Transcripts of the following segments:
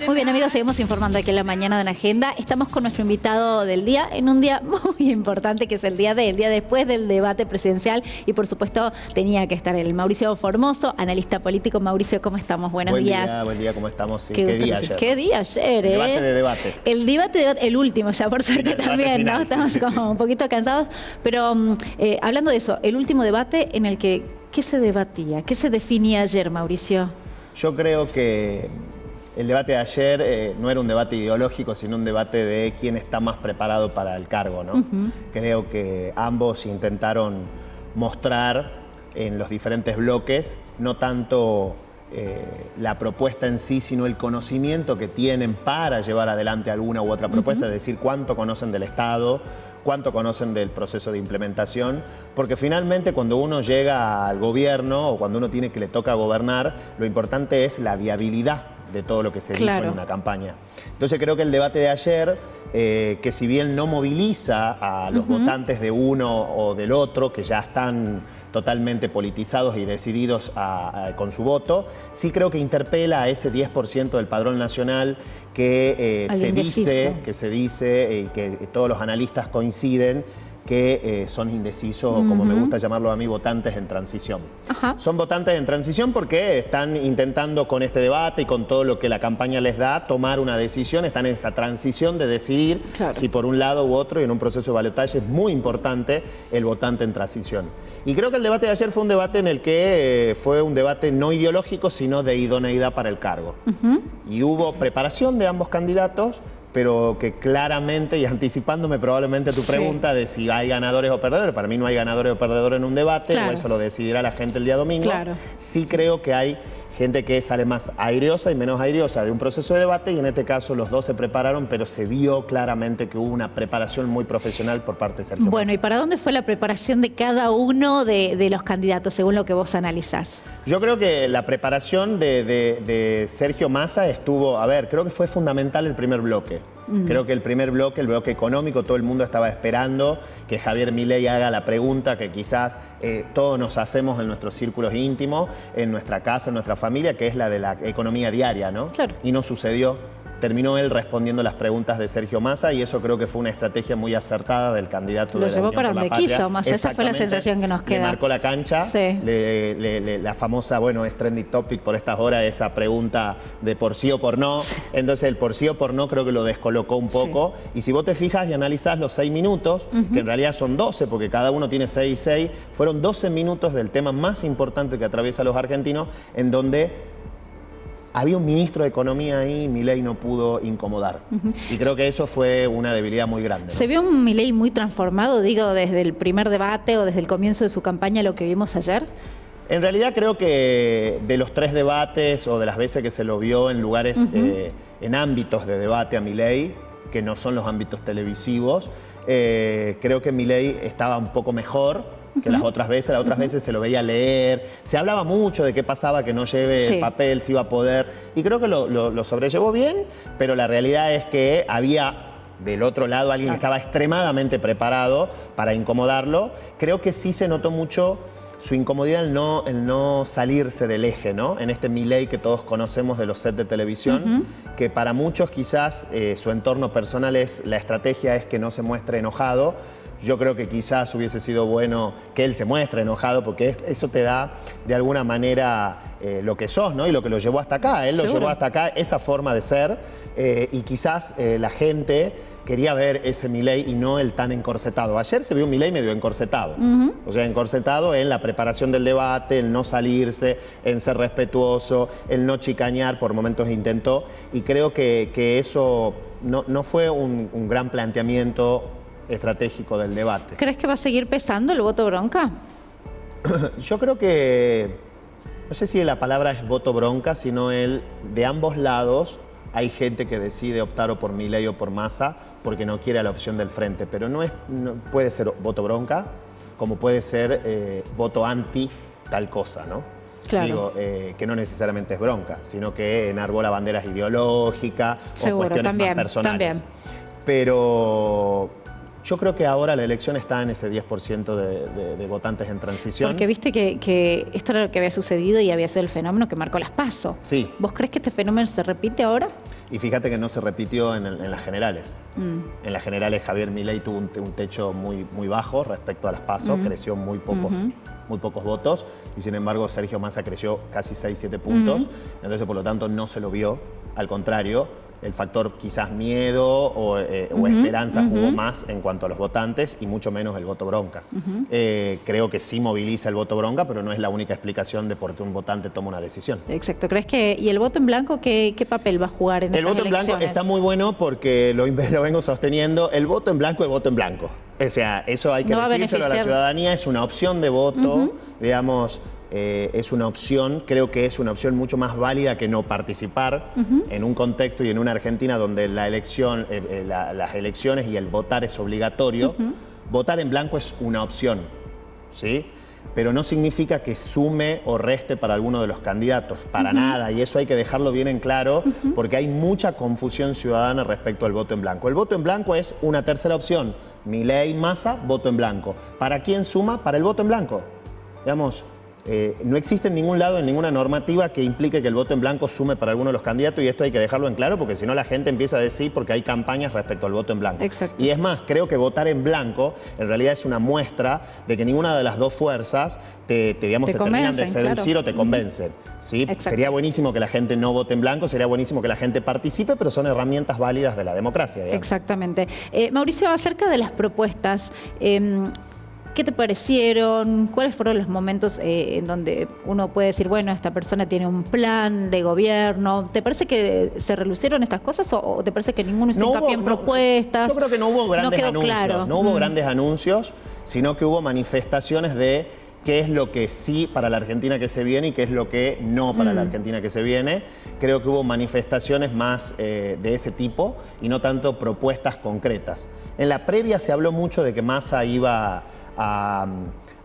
Muy bien, amigos, seguimos informando aquí en la mañana de la agenda. Estamos con nuestro invitado del día en un día muy importante, que es el día después del debate presidencial. Y por supuesto tenía que estar el Mauricio Formoso, analista político. Mauricio, ¿cómo estamos? Buenos días. Buen día, ¿cómo estamos? Sí, ¿Qué día ayer? ¿Qué día ayer, El debate de debates. El debate, el último ya, por suerte también, final, ¿no? Estamos como un poquito cansados. Pero hablando de eso, el último debate en el que, ¿qué se debatía? ¿Qué se definía ayer, Mauricio? Yo creo que el debate de ayer no era un debate ideológico, sino un debate de quién está más preparado para el cargo, ¿no? Creo que ambos intentaron mostrar en los diferentes bloques no tanto la propuesta en sí, sino el conocimiento que tienen para llevar adelante alguna u otra propuesta, es decir, cuánto conocen del Estado, cuánto conocen del proceso de implementación, porque finalmente cuando uno llega al gobierno o cuando uno tiene que le toca gobernar, lo importante es la viabilidad de todo lo que se dijo en una campaña. Entonces creo que el debate de ayer, que si bien no moviliza a los votantes de uno o del otro, que ya están totalmente politizados y decididos con su voto, sí creo que interpela a ese 10% del padrón nacional que se dice y que todos los analistas coinciden que son indecisos, o como me gusta llamarlo a mí, votantes en transición. Son votantes en transición porque están intentando con este debate y con todo lo que la campaña les da, tomar una decisión, están en esa transición de decidir si por un lado u otro, y en un proceso de balotaje es muy importante el votante en transición. Y creo que el debate de ayer fue un debate en el que fue un debate no ideológico, sino de idoneidad para el cargo. Y hubo preparación de ambos candidatos, pero que claramente, y anticipándome probablemente a tu pregunta de si hay ganadores o perdedores, para mí no hay ganadores o perdedores en un debate, o eso lo decidirá la gente el día domingo. Sí creo que hay gente que sale más airiosa y menos airiosa de un proceso de debate, y en este caso los dos se prepararon, pero se vio claramente que hubo una preparación muy profesional por parte de Sergio Massa. Bueno, ¿y para dónde fue la preparación de cada uno de los candidatos, según lo que vos analizás? Yo creo que la preparación de Sergio Massa estuvo, creo que fue fundamental el primer bloque. Creo que el primer bloque, el bloque económico, todo el mundo estaba esperando que Javier Milei haga la pregunta que quizás todos nos hacemos en nuestros círculos íntimos, en nuestra casa, en nuestra familia, que es la de la economía diaria, ¿no? Y no sucedió. Terminó él respondiendo las preguntas de Sergio Massa, y eso creo que fue una estrategia muy acertada del candidato de la Unión por la Patria. Lo llevó para donde quiso, Massa. Esa fue la sensación que nos queda. Le marcó la cancha. La famosa, es trending topic por estas horas, esa pregunta de por sí o por no. Entonces el por sí o por no creo que lo descolocó un poco. Y si vos te fijas y analizás los 6 minutos, que en realidad son 12, porque cada uno tiene 6 y 6, fueron 12 minutos del tema más importante que atraviesa a los argentinos, en donde había un ministro de Economía ahí y Milei no pudo incomodar. Y creo que eso fue una debilidad muy grande, ¿no? ¿Se vio un Milei muy transformado, desde el primer debate o desde el comienzo de su campaña, lo que vimos ayer? En realidad creo que de los 3 debates o de las veces que se lo vio en lugares, en ámbitos de debate a Milei, que no son los ámbitos televisivos, creo que Milei estaba un poco mejor que las otras veces. Las otras veces se lo veía leer, se hablaba mucho de qué pasaba que no lleve papel, si iba a poder, y creo que lo sobrellevó bien, pero la realidad es que había del otro lado alguien que estaba extremadamente preparado para incomodarlo. Creo que sí se notó mucho su incomodidad, el no salirse del eje, ¿no? En este Milei que todos conocemos de los sets de televisión, que para muchos quizás su entorno personal la estrategia es que no se muestre enojado. Yo creo que quizás hubiese sido bueno que él se muestre enojado, porque eso te da de alguna manera lo que sos, ¿no? Y lo que lo llevó hasta acá. Él lo llevó hasta acá, esa forma de ser, y quizás la gente quería ver ese Milei y no el tan encorsetado. Ayer se vio un Milei medio encorsetado. O sea, encorsetado en la preparación del debate, el no salirse, en ser respetuoso, el no chicañar, por momentos intentó. Y creo que eso no fue un gran planteamiento estratégico del debate. ¿Crees que va a seguir pesando el voto bronca? Yo creo que, no sé si la palabra es voto bronca, sino de ambos lados hay gente que decide optar o por Milei o por Massa porque no quiere la opción del frente, pero no puede ser voto bronca, como puede ser voto anti tal cosa, ¿no? Digo, que no necesariamente es bronca, sino que enarbola banderas ideológicas o cuestiones más personales. Pero Yo creo que ahora la elección está en ese 10% de votantes en transición. Porque viste que esto era lo que había sucedido y había sido el fenómeno que marcó las PASO. Sí. ¿Vos crees que este fenómeno se repite ahora? Y fíjate que no se repitió en las generales. En las generales Javier Milei tuvo un techo muy bajo respecto a las PASO, creció muy pocos votos, y sin embargo Sergio Massa creció casi 6-7 puntos, entonces por lo tanto no se lo vio, al contrario, el factor quizás miedo o esperanza jugó más en cuanto a los votantes y mucho menos el voto bronca. Creo que sí moviliza el voto bronca, pero no es la única explicación de por qué un votante toma una decisión. Exacto. ¿Crees que, y el voto en blanco, qué papel va a jugar en estas elecciones? El voto en blanco está muy bueno porque lo vengo sosteniendo. El voto en blanco es voto en blanco. O sea, eso hay que decírselo a la ciudadanía, es una opción de voto, digamos. Es una opción, creo que es una opción mucho más válida que no participar en un contexto y en una Argentina donde la elección, las elecciones y el votar es obligatorio. Votar en blanco es una opción, ¿sí? Pero no significa que sume o reste para alguno de los candidatos, para nada, y eso hay que dejarlo bien en claro, porque hay mucha confusión ciudadana respecto al voto en blanco. El voto en blanco es una tercera opción, Milei, Massa, voto en blanco. ¿Para quién suma? Para el voto en blanco. Digamos, no existe en ningún lado, en ninguna normativa que implique que el voto en blanco sume para alguno de los candidatos, y esto hay que dejarlo en claro porque si no la gente empieza a decir porque hay campañas respecto al voto en blanco. Exacto. Y es más, creo que votar en blanco en realidad es una muestra de que ninguna de las dos fuerzas te terminan de seducir o te convencen. ¿Sí? Sería buenísimo que la gente no vote en blanco, sería buenísimo que la gente participe, pero son herramientas válidas de la democracia. Digamos. Exactamente. Mauricio, acerca de las propuestas, ¿qué te parecieron? ¿Cuáles fueron los momentos en donde uno puede decir, bueno, esta persona tiene un plan de gobierno? ¿Te parece que se relucieron estas cosas o te parece que ninguno hizo hincapié en propuestas? Yo creo que no hubo grandes anuncios. Claro. No hubo grandes anuncios, sino que hubo manifestaciones de qué es lo que sí para la Argentina que se viene y qué es lo que no para la Argentina que se viene. Creo que hubo manifestaciones más de ese tipo y no tanto propuestas concretas. En la previa se habló mucho de que Massa iba a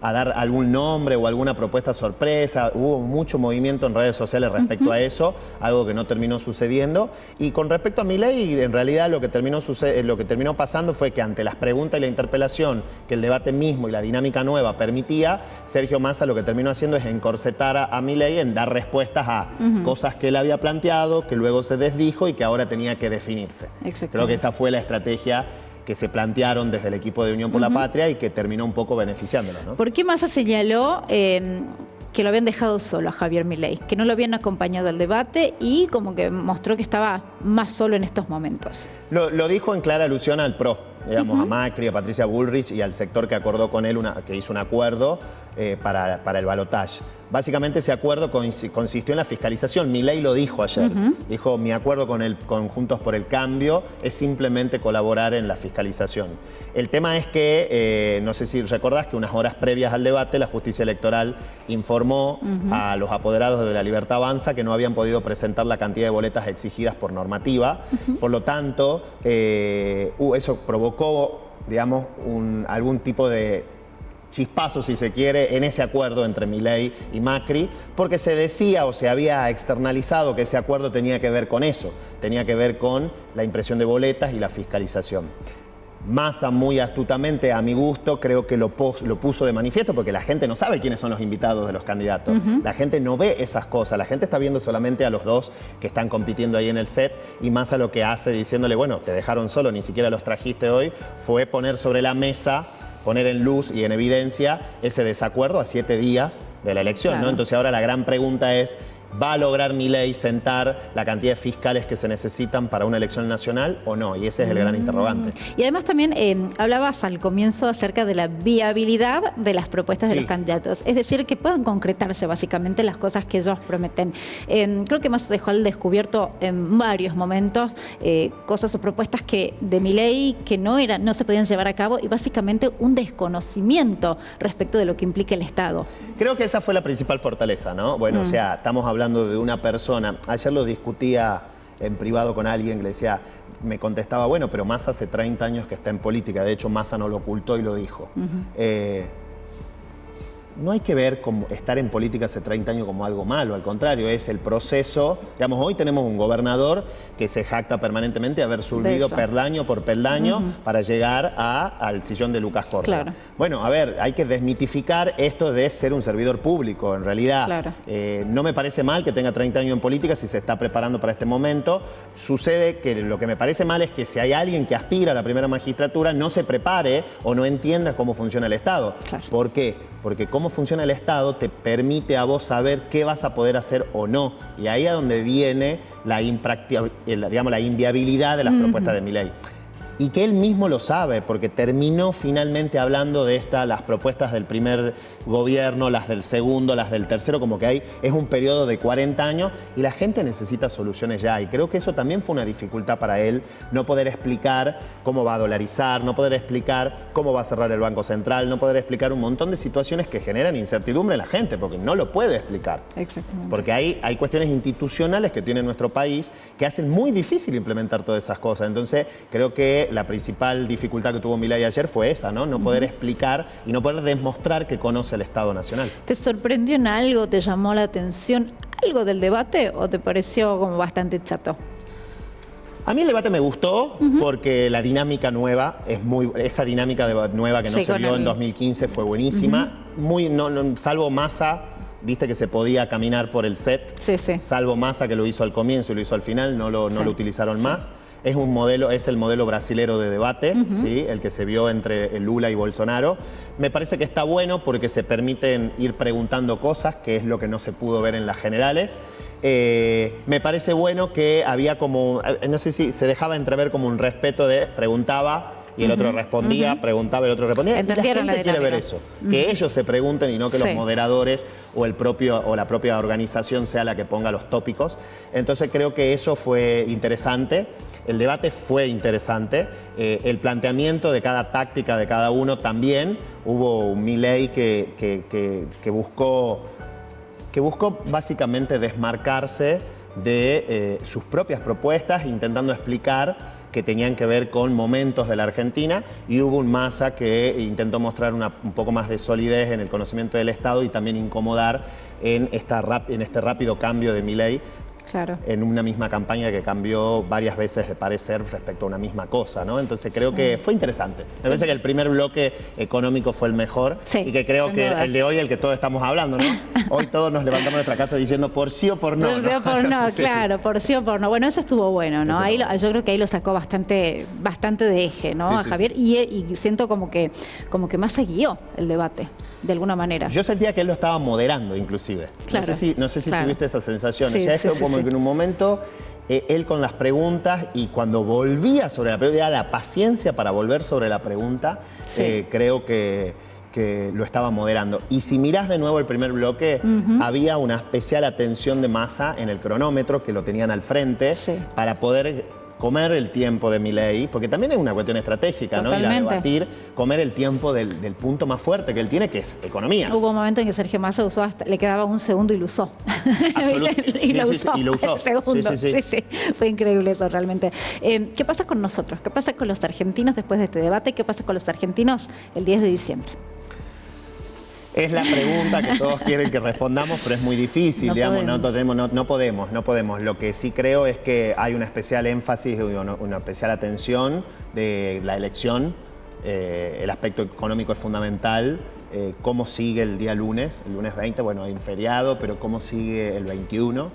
dar algún nombre o alguna propuesta sorpresa. Hubo mucho movimiento en redes sociales respecto a eso, algo que no terminó sucediendo. Y con respecto a Milei, en realidad lo que terminó pasando fue que ante las preguntas y la interpelación que el debate mismo y la dinámica nueva permitía, Sergio Massa lo que terminó haciendo es encorsetar a Milei en dar respuestas a cosas que él había planteado, que luego se desdijo y que ahora tenía que definirse. Creo que esa fue la estrategia que se plantearon desde el equipo de Unión por la Patria y que terminó un poco beneficiándolos, ¿no? ¿Por qué Massa señaló que lo habían dejado solo a Javier Milei, que no lo habían acompañado al debate y como que mostró que estaba más solo en estos momentos? Lo dijo en clara alusión al PRO, digamos, a Macri, a Patricia Bullrich y al sector que acordó con él, que hizo un acuerdo para el balotaje. Básicamente ese acuerdo consistió en la fiscalización. Milei lo dijo ayer. Dijo, mi acuerdo con Juntos por el Cambio es simplemente colaborar en la fiscalización. El tema es que, no sé si recordás que unas horas previas al debate, la justicia electoral informó a los apoderados de La Libertad Avanza que no habían podido presentar la cantidad de boletas exigidas por normativa. Por lo tanto, eso provocó, digamos, algún tipo de chispazo, si se quiere, en ese acuerdo entre Milei y Macri, porque se decía o se había externalizado que ese acuerdo tenía que ver con eso, tenía que ver con la impresión de boletas y la fiscalización. Massa, muy astutamente, a mi gusto, creo que lo puso de manifiesto, porque la gente no sabe quiénes son los invitados de los candidatos. La gente no ve esas cosas, la gente está viendo solamente a los dos que están compitiendo ahí en el set, y Massa lo que hace diciéndole, bueno, te dejaron solo, ni siquiera los trajiste hoy, fue poner sobre la mesa, poner en luz y en evidencia ese desacuerdo a 7 días de la elección, ¿no? Entonces ahora la gran pregunta es, ¿va a lograr Milei sentar la cantidad de fiscales que se necesitan para una elección nacional o no? Y ese es el gran interrogante. Y además también hablabas al comienzo acerca de la viabilidad de las propuestas de los candidatos. Es decir, que puedan concretarse básicamente las cosas que ellos prometen. Creo que Massa dejó al descubierto en varios momentos cosas o propuestas de Milei que no se podían llevar a cabo y básicamente un desconocimiento respecto de lo que implica el Estado. Creo que esa fue la principal fortaleza, ¿no? Bueno, o sea, estamos hablando de una persona, ayer lo discutía en privado con alguien que le decía, me contestaba, bueno, pero Massa hace 30 años que está en política, de hecho Massa no lo ocultó y lo dijo. no hay que ver como estar en política hace 30 años como algo malo, al contrario, es el proceso. Digamos, hoy tenemos un gobernador que se jacta permanentemente de haber subido peldaño por peldaño para llegar al sillón de Lucas Córdoba. Claro. Bueno, a ver, hay que desmitificar esto de ser un servidor público. En realidad, no me parece mal que tenga 30 años en política si se está preparando para este momento. Sucede que lo que me parece mal es que si hay alguien que aspira a la primera magistratura, no se prepare o no entienda cómo funciona el Estado. Claro. ¿Por qué? Porque cómo funciona el Estado te permite a vos saber qué vas a poder hacer o no. Y ahí es donde viene la inviabilidad de las propuestas de Milei. Y que él mismo lo sabe, porque terminó finalmente hablando de las propuestas del primer gobierno, las del segundo, las del tercero, como que es un periodo de 40 años y la gente necesita soluciones ya. Y creo que eso también fue una dificultad para él, no poder explicar cómo va a dolarizar, no poder explicar cómo va a cerrar el Banco Central, no poder explicar un montón de situaciones que generan incertidumbre en la gente, porque no lo puede explicar. Exactamente. Porque hay cuestiones institucionales que tiene nuestro país que hacen muy difícil implementar todas esas cosas. Entonces, creo que la principal dificultad que tuvo Milei ayer fue esa, ¿no? No poder explicar y no poder demostrar que conoce el Estado Nacional. ¿Te sorprendió en algo? ¿Te llamó la atención algo del debate o te pareció como bastante chato? A mí el debate me gustó porque la dinámica nueva esa dinámica nueva que no se vio en 2015 fue buenísima. Salvo Massa, viste que se podía caminar por el set. Sí, sí. Salvo Massa que lo hizo al comienzo y lo hizo al final, no lo utilizaron más. Es el modelo brasilero de debate, ¿sí? El que se vio entre Lula y Bolsonaro. Me parece que está bueno porque se permiten ir preguntando cosas, que es lo que no se pudo ver en las generales. Me parece bueno que había como, no sé si se dejaba entrever como un respeto de preguntaba y el otro respondía, preguntaba y el otro respondía. Y la gente quiere ver eso, que ellos se pregunten y no que los moderadores o la propia organización sea la que ponga los tópicos. Entonces creo que eso fue interesante. El debate fue interesante, el planteamiento de cada táctica de cada uno también. Hubo un Milei que buscó básicamente desmarcarse de sus propias propuestas, intentando explicar que tenían que ver con momentos de la Argentina, y hubo un Massa que intentó mostrar un poco más de solidez en el conocimiento del Estado y también incomodar en este rápido cambio de Milei. Claro. En una misma campaña que cambió varias veces de parecer respecto a una misma cosa, ¿no? Entonces creo que fue interesante. Me parece que el primer bloque económico fue el mejor y que creo que el de hoy, el que todos estamos hablando, ¿no? Hoy todos nos levantamos de nuestra casa diciendo por sí o por no. Por sí o por no, claro, por sí o por no. Bueno, eso estuvo bueno, ¿no? Ahí yo creo que ahí lo sacó bastante de eje, ¿no? A Javier. Y siento como que más se guió el debate, de alguna manera. Yo sentía que él lo estaba moderando, inclusive. Claro. No sé si tuviste esa sensación. O sea, como que en un momento él con las preguntas, y cuando volvía sobre la pregunta, la paciencia para volver sobre la pregunta, creo que lo estaba moderando. Y si mirás de nuevo el primer bloque, había una especial atención de Massa en el cronómetro, que lo tenían al frente, para poder comer el tiempo de Milei, porque también es una cuestión estratégica, ¿no? Ir a debatir, comer el tiempo del punto más fuerte que él tiene, que es economía. Hubo un momento en que Sergio Massa usó le quedaba un segundo y lo usó. Y lo usó. Segundo. Sí. Fue increíble eso realmente. ¿Qué pasa con nosotros? ¿Qué pasa con los argentinos después de este debate? ¿Qué pasa con los argentinos el 10 de diciembre? Es la pregunta que todos quieren que respondamos, pero es muy difícil, no podemos. Lo que sí creo es que hay una especial énfasis, una especial atención de la elección. El aspecto económico es fundamental. Cómo sigue el día lunes, el lunes 20, bueno, hay un feriado, pero cómo sigue el 21.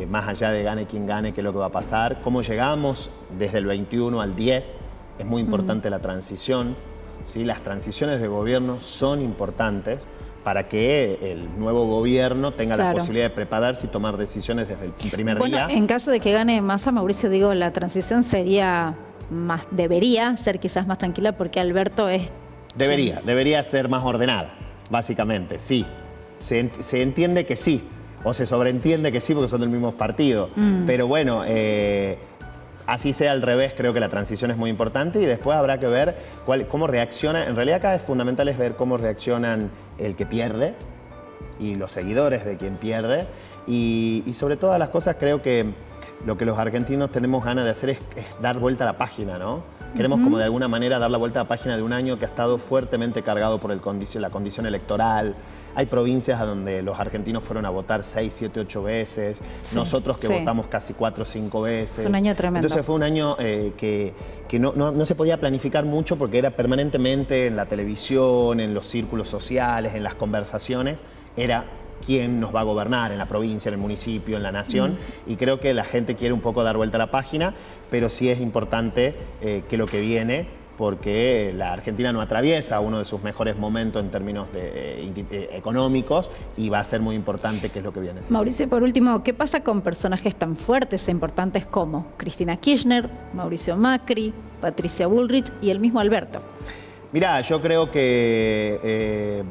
Más allá de gane quien gane, qué es lo que va a pasar. Cómo llegamos desde el 21 al 10, es muy importante la transición. ¿Sí? Las transiciones de gobierno son importantes para que el nuevo gobierno tenga la posibilidad de prepararse y tomar decisiones desde el primer día. En caso de que gane Massa, Mauricio, digo, la transición debería ser quizás más tranquila, porque Alberto es... Debería ser más ordenada, básicamente, sí. Se entiende que sí, o se sobreentiende que sí, porque son del mismo partido. Pero bueno... así sea al revés, creo que la transición es muy importante, y después habrá que ver cómo reacciona. En realidad acá es fundamental ver cómo reaccionan el que pierde y los seguidores de quien pierde. Y sobre todas las cosas creo que lo que los argentinos tenemos ganas de hacer es dar vuelta a la página, ¿no? Queremos como de alguna manera dar la vuelta a la página de un año que ha estado fuertemente cargado por la condición electoral. Hay provincias a donde los argentinos fueron a votar 6, 7, 8 veces. Sí, nosotros que votamos casi 4 o 5 veces. Fue un año tremendo. Entonces fue un año que no se podía planificar mucho porque era permanentemente en la televisión, en los círculos sociales, en las conversaciones. Era quién nos va a gobernar en la provincia, en el municipio, en la nación. Y creo que la gente quiere un poco dar vuelta a la página, pero sí es importante que lo que viene, porque la Argentina no atraviesa uno de sus mejores momentos en términos económicos y va a ser muy importante qué es lo que viene. Mauricio, por último, ¿qué pasa con personajes tan fuertes e importantes como Cristina Kirchner, Mauricio Macri, Patricia Bullrich y el mismo Alberto? Mirá, yo creo que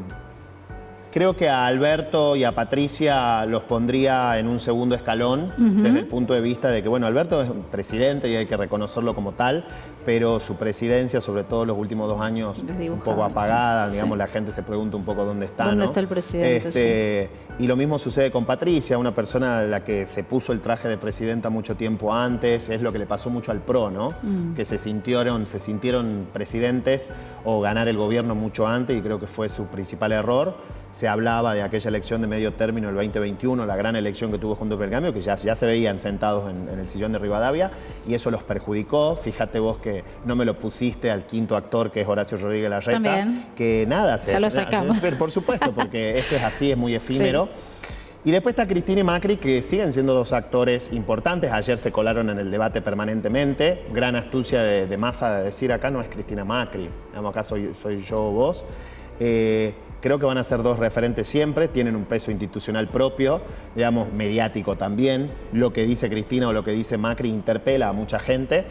a Alberto y a Patricia los pondría en un segundo escalón desde el punto de vista de que, bueno, Alberto es un presidente y hay que reconocerlo como tal, pero su presidencia, sobre todo los últimos 2 años, un poco apagada, digamos, la gente se pregunta un poco dónde está, ¿Dónde está el presidente? Y lo mismo sucede con Patricia, una persona a la que se puso el traje de presidenta mucho tiempo antes, es lo que le pasó mucho al PRO, ¿no? Que se sintieron presidentes o ganar el gobierno mucho antes y creo que fue su principal error. Se hablaba de aquella elección de medio término, el 2021, la gran elección que tuvo Juntos por el Cambio, que ya se veían sentados en el sillón de Rivadavia y eso los perjudicó. Fíjate vos que no me lo pusiste al quinto actor, que es Horacio Rodríguez Larreta. También. Que nada, ya lo sacamos. Por supuesto, porque esto es así, es muy efímero. Sí. Y después está Cristina y Macri, que siguen siendo 2 actores importantes. Ayer se colaron en el debate permanentemente. Gran astucia de Massa de decir, acá no es Cristina Macri, digamos, acá soy yo o vos. Creo que van a ser 2 referentes siempre, tienen un peso institucional propio, digamos, mediático también. Lo que dice Cristina o lo que dice Macri interpela a mucha gente,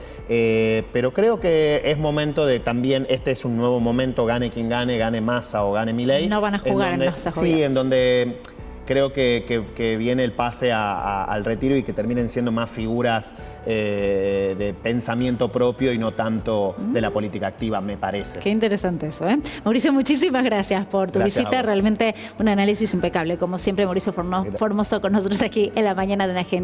pero creo que es momento de también, este es un nuevo momento, gane quien gane, gane Massa o gane Milei. No van a jugar en Massa. Sí, en donde creo que viene el pase al retiro y que terminen siendo más figuras de pensamiento propio y no tanto de la política activa, me parece. Qué interesante eso, ¿eh? Mauricio, muchísimas gracias por tu visita. Realmente un análisis impecable. Como siempre, Mauricio Formoso con nosotros aquí en la mañana de la Agenda.